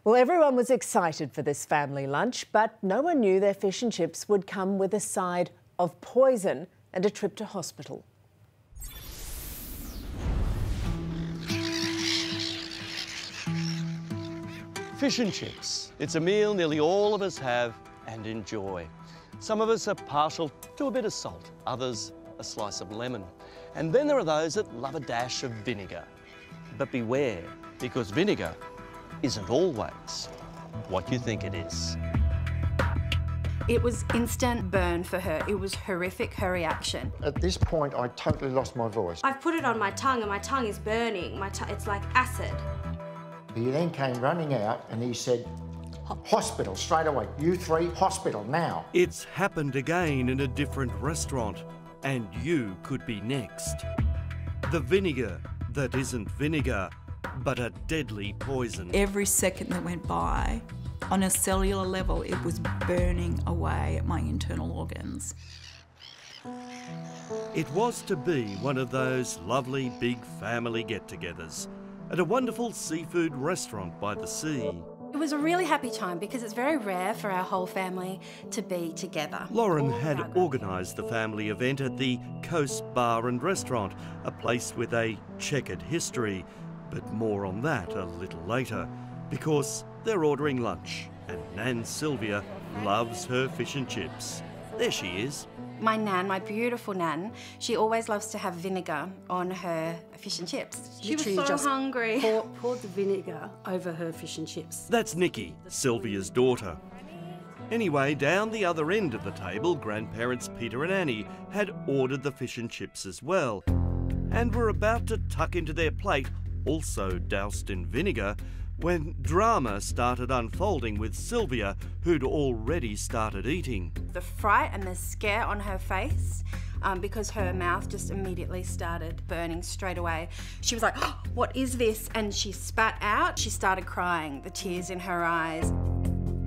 Well, everyone was excited for this family lunch, but no one knew their fish and chips would come with a side of poison and a trip to hospital. Fish and chips. It's a meal nearly all of us have and enjoy. Some of us are partial to a bit of salt, others a slice of lemon. And then there are those that love a dash of vinegar. But beware, because vinegar isn't always what you think it is. It was instant burn for her. It was horrific, her reaction. At this point, I totally lost my voice. I've put it on my tongue and my tongue is burning. It's like acid. He then came running out and he said, hospital, straight away. You three, hospital, now. It's happened again in a different restaurant, and you could be next. The vinegar that isn't vinegar, but a deadly poison. Every second that went by, on a cellular level, it was burning away at my internal organs. It was to be one of those lovely big family get-togethers at a wonderful seafood restaurant by the sea. It was a really happy time because it's very rare for our whole family to be together. Lauren had organised the family event at the Coast Bar and Restaurant, a place with a checkered history. But more on that a little later, because they're ordering lunch and Nan Sylvia loves her fish and chips. There she is. My nan, my beautiful nan, she always loves to have vinegar on her fish and chips. She was so hungry. Poured the vinegar over her fish and chips. That's Nikki, Sylvia's daughter. Anyway, down the other end of the table, grandparents Peter and Annie had ordered the fish and chips as well, and were about to tuck into their plate, also doused in vinegar, when drama started unfolding with Sylvia, who'd already started eating. The fright and the scare on her face, because her mouth just immediately started burning straight away. She was like, oh, what is this? And she spat out. She started crying, the tears in her eyes.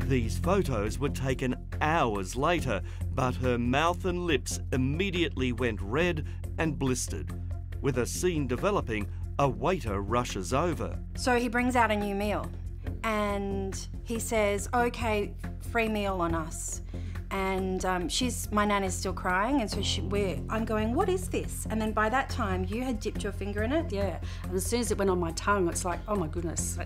These photos were taken hours later, but her mouth and lips immediately went red and blistered. With a scene developing, a waiter rushes over. So he brings out a new meal and he says, okay, free meal on us. And my nan is still crying, and so I'm going, what is this? And then by that time, you had dipped your finger in it? Yeah, and as soon as it went on my tongue, it's like, oh my goodness,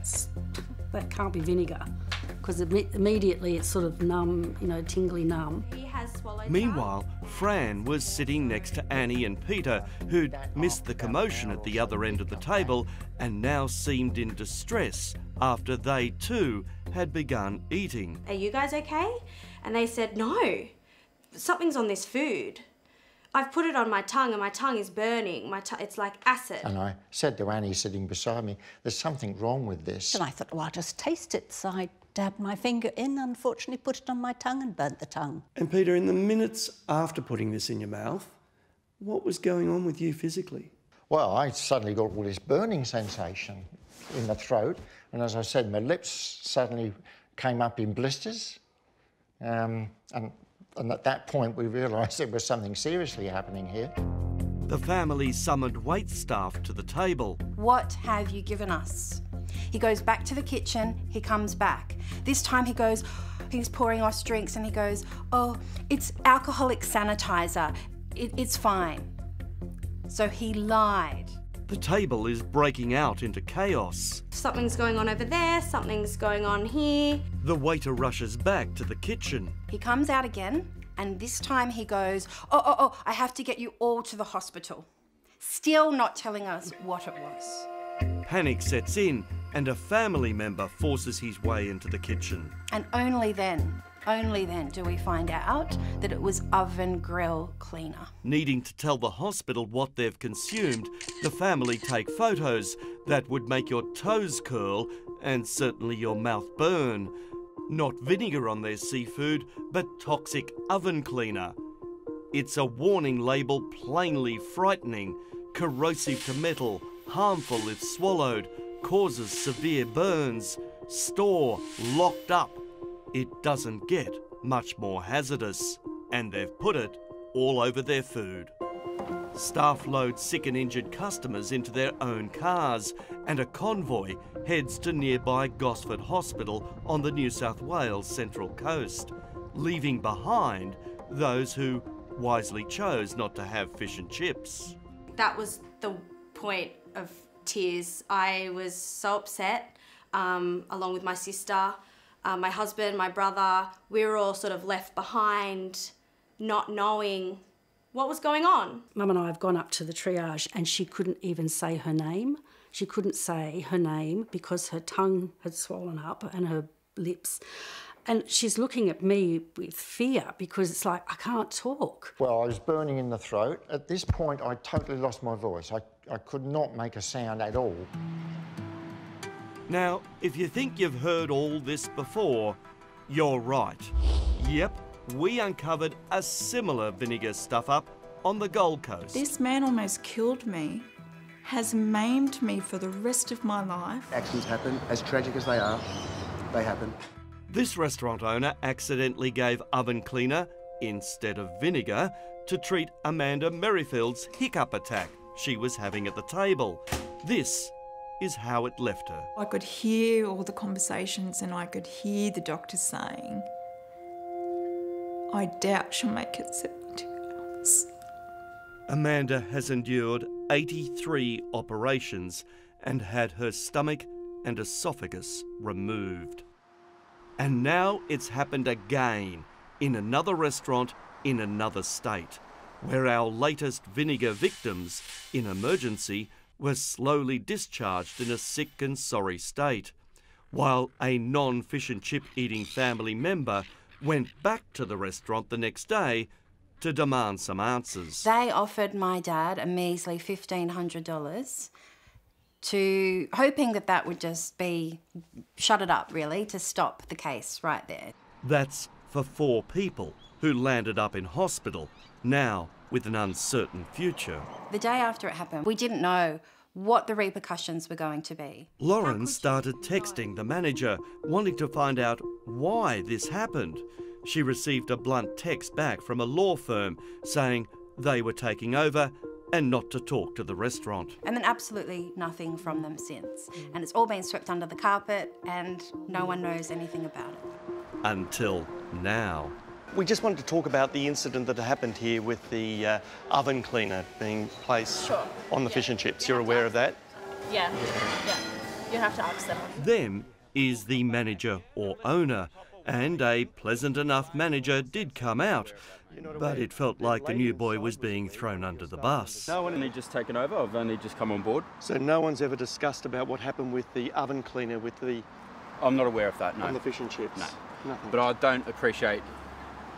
that can't be vinegar. Because immediately it's sort of numb, you know, tingly numb. He has swallowed. Meanwhile, Fran was sitting next to Annie and Peter, who'd missed the commotion at the other end of the table and now seemed in distress after they too had begun eating. Are you guys okay? And they said, no, something's on this food. I've put it on my tongue and my tongue is burning. It's like acid. And I said to Annie sitting beside me, there's something wrong with this. And I thought, well, I'll just taste it. So I dabbed my finger in, unfortunately put it on my tongue and burnt the tongue. And Peter, in the minutes after putting this in your mouth, what was going on with you physically? Well, I suddenly got all this burning sensation in the throat. And as I said, my lips suddenly came up in blisters. And at that point, we realised there was something seriously happening here. The family summoned wait staff to the table. What have you given us? He goes back to the kitchen, he comes back. This time he's pouring us drinks and he goes, oh, it's alcoholic sanitizer. It's fine. So he lied. The table is breaking out into chaos. Something's going on over there, something's going on here. The waiter rushes back to the kitchen. He comes out again, and this time he goes, oh, I have to get you all to the hospital. Still not telling us what it was. Panic sets in, and a family member forces his way into the kitchen. And only then do we find out that it was oven grill cleaner. Needing to tell the hospital what they've consumed, the family take photos that would make your toes curl and certainly your mouth burn. Not vinegar on their seafood, but toxic oven cleaner. It's a warning label plainly frightening, corrosive to metal, harmful if swallowed, causes severe burns, store locked up. It doesn't get much more hazardous, and they've put it all over their food. Staff load sick and injured customers into their own cars and a convoy heads to nearby Gosford Hospital on the New South Wales Central Coast, leaving behind those who wisely chose not to have fish and chips. That was the point of tears. I was so upset, along with my sister, my husband, my brother. We were all sort of left behind, not knowing what was going on. Mum and I have gone up to the triage and she couldn't even say her name. She couldn't say her name because her tongue had swollen up and her lips. And she's looking at me with fear because it's like, I can't talk. Well, I was burning in the throat. At this point, I totally lost my voice. I could not make a sound at all. Now, if you think you've heard all this before, you're right. Yep, we uncovered a similar vinegar stuff-up on the Gold Coast. This man almost killed me, has maimed me for the rest of my life. Accidents happen, as tragic as they are, they happen. This restaurant owner accidentally gave oven cleaner instead of vinegar to treat Amanda Merrifield's hiccup attack she was having at the table. This is how it left her. I could hear all the conversations and I could hear the doctor saying, I doubt she'll make it 72 hours. Amanda has endured 83 operations and had her stomach and esophagus removed. And now it's happened again in another restaurant in another state, where our latest vinegar victims in emergency were slowly discharged in a sick and sorry state, while a non-fish and chip eating family member went back to the restaurant the next day to demand some answers. They offered my dad a measly $1,500 to hoping that that would just be shut it up, really, to stop the case right there. That's for 4 people who landed up in hospital, now with an uncertain future. The day after it happened, we didn't know what the repercussions were going to be. Lauren started texting the manager, wanting to find out why this happened. She received a blunt text back from a law firm saying they were taking over and not to talk to the restaurant. And then absolutely nothing from them since. And it's all been swept under the carpet and no one knows anything about it. Until now. We just wanted to talk about the incident that happened here with the oven cleaner being placed on the fish and chips. You're aware of that? Yeah. You have to ask them. Them is the manager or owner, and a pleasant enough manager did come out, but it felt like the new boy was being thrown under the bus. No one only just taken over, I've only just come on board. So no one's ever discussed about what happened with the oven cleaner with the... I'm not aware of that, no. On the fish and chips? No. Nothing. But I don't appreciate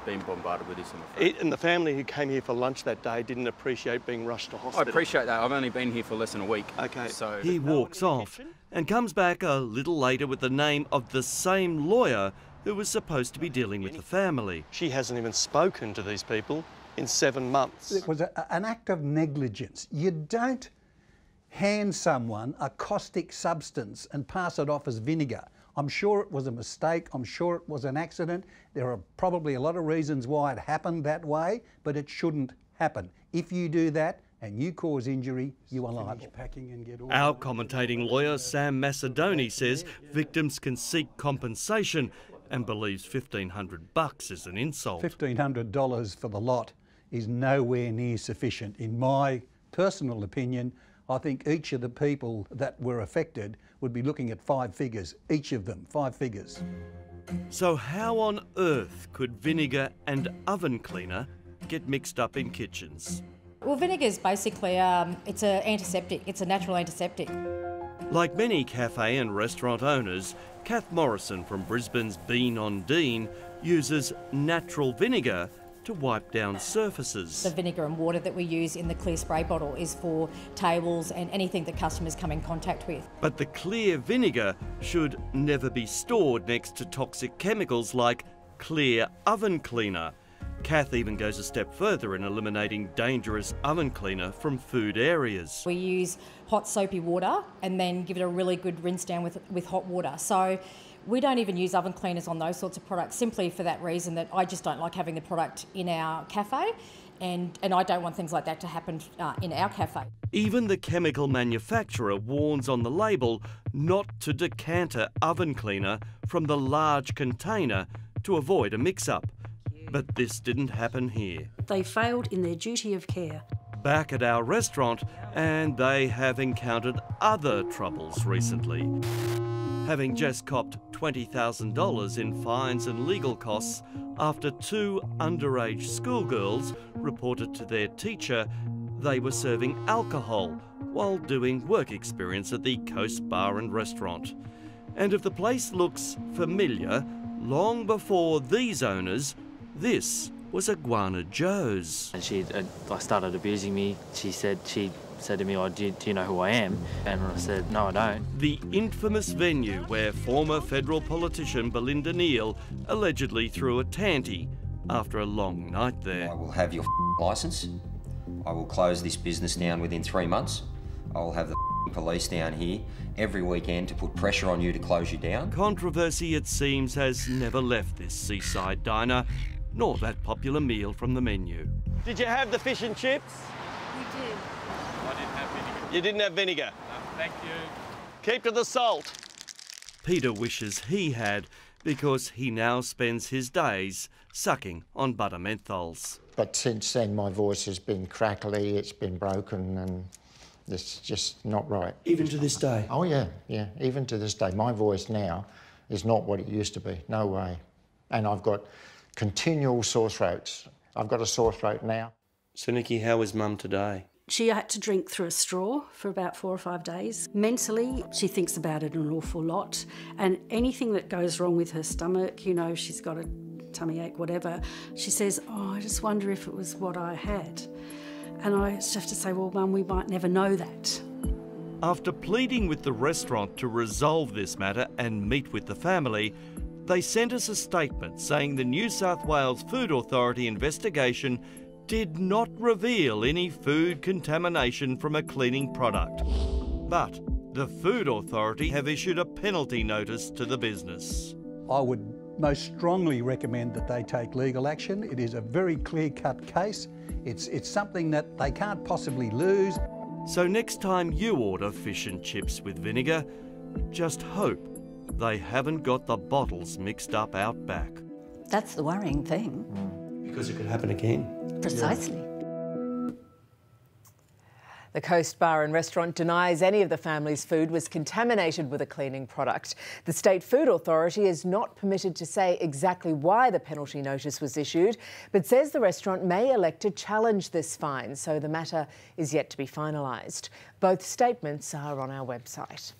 being bombarded with this, I'm afraid. And the family who came here for lunch that day didn't appreciate being rushed to hospital? I appreciate that. I've only been here for less than a week. Okay. So he walks off and comes back a little later with the name of the same lawyer who was supposed to be dealing with the family. She hasn't even spoken to these people in 7 months. It was an act of negligence. You don't hand someone a caustic substance and pass it off as vinegar. I'm sure it was a mistake, I'm sure it was an accident. There are probably a lot of reasons why it happened that way, but it shouldn't happen. If you do that and you cause injury, you are liable. Our commentating lawyer, Sam Macedoni, says victims can seek compensation and believes $1,500 is an insult. $1,500 for the lot is nowhere near sufficient. In my personal opinion, I think each of the people that were affected would be looking at 5 figures, each of them, 5 figures. So how on earth could vinegar and oven cleaner get mixed up in kitchens? Well, vinegar is basically, it's an antiseptic. It's a natural antiseptic. Like many cafe and restaurant owners, Kath Morrison from Brisbane's Bean on Dean uses natural vinegar to wipe down surfaces. The vinegar and water that we use in the clear spray bottle is for tables and anything that customers come in contact with. But the clear vinegar should never be stored next to toxic chemicals like clear oven cleaner. Kath even goes a step further in eliminating dangerous oven cleaner from food areas. We use hot soapy water and then give it a really good rinse down with hot water. So we don't even use oven cleaners on those sorts of products simply for that reason that I just don't like having the product in our cafe. And I don't want things like that to happen in our cafe. Even the chemical manufacturer warns on the label not to decanter oven cleaner from the large container to avoid a mix-up. But this didn't happen here. They failed in their duty of care. Back at our restaurant, and they have encountered other troubles recently. Having just copped $20,000 in fines and legal costs after 2 underage schoolgirls reported to their teacher they were serving alcohol while doing work experience at the Coast Bar and Restaurant. And if the place looks familiar, long before these owners, this was Iguana Joe's. And she started abusing me. She said to me, do you know who I am? And I said, no, I don't. The infamous venue where former federal politician Belinda Neal allegedly threw a tanty after a long night there. I will have your licence. I will close this business down within 3 months. I will have the police down here every weekend to put pressure on you to close you down. Controversy, it seems, has never left this seaside diner, nor that popular meal from the menu. Did you have the fish and chips? We did. I didn't have vinegar. You didn't have vinegar? No, thank you. Keep to the salt. Peter wishes he had, because he now spends his days sucking on butter menthols. But since then, my voice has been crackly, it's been broken, and it's just not right. Even to this day? Oh, yeah, even to this day. My voice now is not what it used to be, no way. And I've got continual sore throats. I've got a sore throat now. So, Nikki, how is Mum today? She had to drink through a straw for about 4 or 5 days. Mentally, she thinks about it an awful lot. And anything that goes wrong with her stomach, you know, she's got a tummy ache, whatever, she says, oh, I just wonder if it was what I had. And I just have to say, well, Mum, we might never know that. After pleading with the restaurant to resolve this matter and meet with the family, they sent us a statement saying the New South Wales Food Authority investigation did not reveal any food contamination from a cleaning product. But the Food Authority have issued a penalty notice to the business. I would most strongly recommend that they take legal action. It is a very clear-cut case. It's something that they can't possibly lose. So next time you order fish and chips with vinegar, just hope they haven't got the bottles mixed up out back. That's the worrying thing. Because it could happen again. Precisely. Yeah. The Coast Bar and Restaurant denies any of the family's food was contaminated with a cleaning product. The State Food Authority is not permitted to say exactly why the penalty notice was issued, but says the restaurant may elect to challenge this fine, so the matter is yet to be finalised. Both statements are on our website.